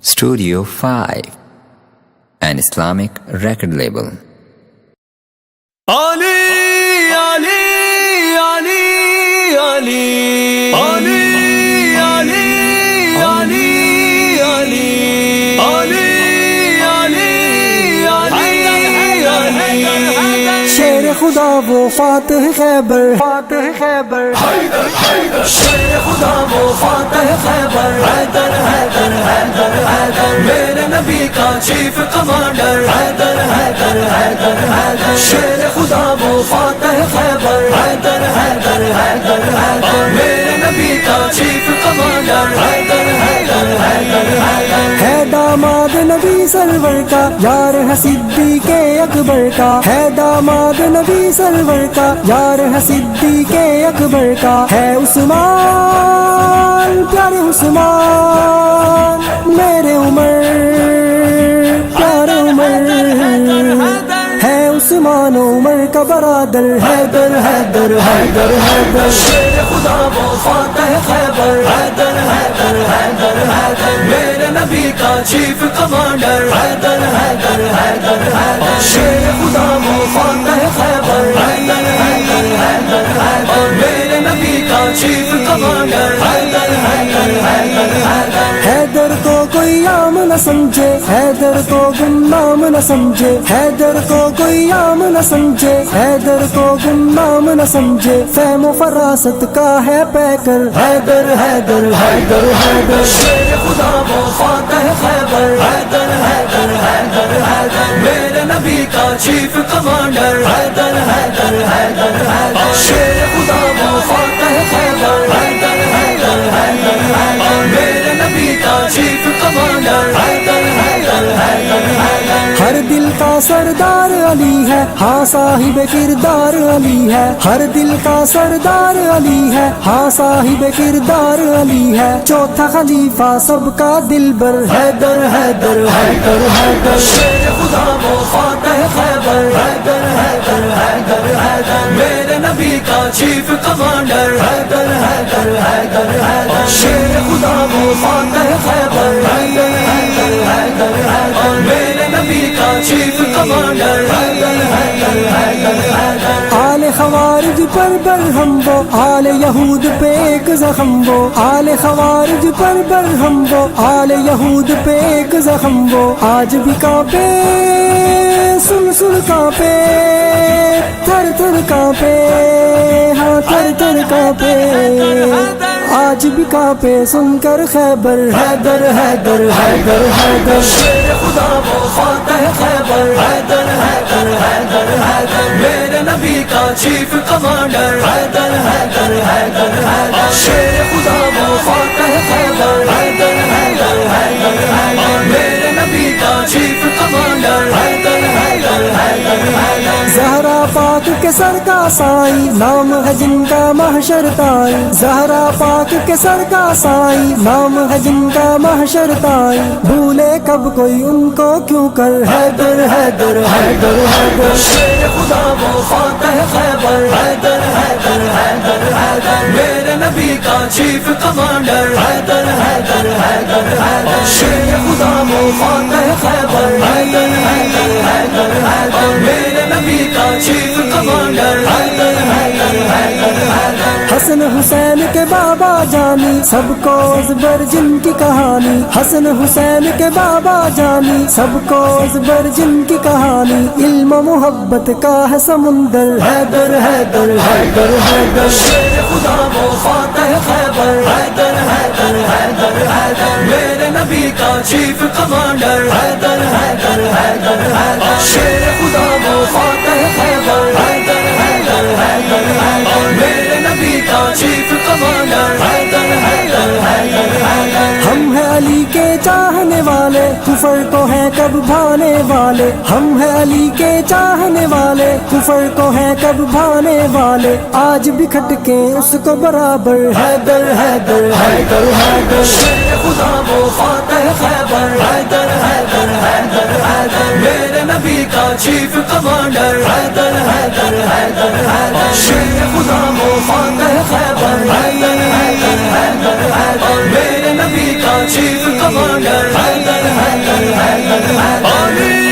Studio 5, an Islamic record label. Ali, Ali, Ali, Ali, Ali, Ali, Ali, Ali, Ali, Ali, Ali, شیر خدا وہ فاتح خیبر، فاتح خیبر، شیر خدا وہ فاتح خیبر، حیدر حیدر حیدر حیدر، میرے نبی کا چیف کمانڈر، حیدر حیدر حیدر حیدر، شیر خدا وہ فاتح خیبر، حیدر حیدر حیدر حیدر، میرے نبی کا چیف کمانڈر، حیدر حیدر حیدر حیدر، ہے داماد نبی سرور کا، یار ہے صدیق اکبر کا، ہے داماد نبی سرور کا، یار ہے صدیق اکبر کا، ہے عثمان پیارے عثمان، میرے عمر پیارے عمر، ہے عثمان عمر کا برادر، حیدر حیدر حیدر حیدر، شیر خدا وہ فاتح خیبر، حیدر حیدر حیدر حیدر، میرے نبی کا چیف کمانڈر، حیدر حیدر حیدر حیدر، شیر خدا وہ فاتح خیبر، حیدر حیدر حیدر حیدر، میرے نبی کا چیف کمانڈر، حیدر حیدر حیدر حیدر، حیدر کو کوئی عام نہ سمجھے، حیدر کو گمنام نہ سمجھے، حیدر کو کوئی عام نہ سمجھے، حیدر کو گمنام نہ سمجھے، فہم و فراست کا ہے پیکر، حیدر حیدر حیدر حیدر، شیر خدا وہ فاتح خیبر، حیدر حیدر حیدر حیدر، میرے نبی کا چیف کمانڈر، حیدر حیدر حیدر حیدر، شیر خدا وہ فاتح خیبر، حیدر حیدر حیدر حیدر، میرے نبی کا چیف کمانڈر، حیدر حیدر حیدر حیدر، ہر دل کا سردار علی ہے، ہاں صاحب کردار علی ہے، ہر دل کا سردار علی ہے، ہاں صاحب کردار علی ہے، چوتھا خلیفہ سب کا دلبر، حیدر حیدر حیدر حیدر، شیر خدا وہ فاتح خیبر، حیدر حیدر حیدر حیدر، میرے نبی کا چیف کمانڈر، حیدر حیدر حیدر حیدر، شیر خدا وہ فاتح خیبر، حیدر حیدر حیدر حیدر، میرے نبی کا چیف کمانڈر، حیدر حیدر حیدر حیدر، آل خوارج پر برہم وہ، آل یہود پہ ایک زخم وہ، آل خوارج پر برہم وہ، آل یہود پہ ایک زخم وہ، آج بھی کانپے سن سن کانپے، تھر تھر کانپے، ہاں تھر تھر کانپے، آج بھی کانپے سن کر خیبر، حیدر حیدر حیدر حیدر، شیر خدا وہ فاتح خیبر، حیدر حیدر حیدر حیدر، میرے نبی کا چیف کمانڈر، حیدر حیدر حیدر حیدر، شیر خدا وہ فاتح خیبر، حیدر حیدر حیدر حیدر، میرے نبی کا چیف کمانڈر، حیدر حیدر حیدر حیدر، زہرا پاک کے سر کا سائی، نام ہے جن کا محشر تائی، زہرا پاک کے سر کا سائی، نام ہے جن کا محشر تائی، بھولے کب کوئی ان کو کیوں کر، حیدر حیدر حیدر حیدر، شیر خدا وہ فاتح خیبر، حیدر حیدر حیدر حیدر، میرے نبی کا چیف کمانڈر، حیدر حیدر حیدر حیدر، شیر خدا وہ فاتح خیبر، حیدر حیدر حیدر حیدر، میرے نبی کا چیف کمانڈر، حیدر حیدر حیدر حیدر، حسن حسین کے بابا جانی، سب کو ازبر جن کی کہانی، حسن حسین کے بابا جانی، سب کو ازبر جن کی کہانی، علم و محبت کا ہے سمندر، حیدر حیدر حیدر حیدر، شیر خدا وہ فاتح خیبر، حیدر حیدر حیدر حیدر، میرے نبی کا چیف کمانڈر، حیدر حیدر حیدر حیدر، شیر خدا وہ فاتح خیبر، حیدر حیدر حیدر حیدر، میرے نبی کا چیف کمانڈر، حیدر حیدر حیدر حیدر، ہم ہیں علی کے چاہنے والے، کفر کو ہیں کب بھانے والے، ہم ہیں علی کے چاہنے والے، کفر کو ہیں کب بھانے والے، آج بھی کھٹکے اس کو برابر، حیدر حیدر حیدر حیدر، شیر خدا وہ فاتح خیبر، حیدر حیدر حیدر حیدر، میرے نبی کا چیف کمانڈر، حیدر حیدر حیدر حیدر، شیر خدا وہ فاتح خیبر، حیدر حیدر حیدر حیدر، میرے نبی کا چیف کمانڈر حیدر حیدر حیدر حیدر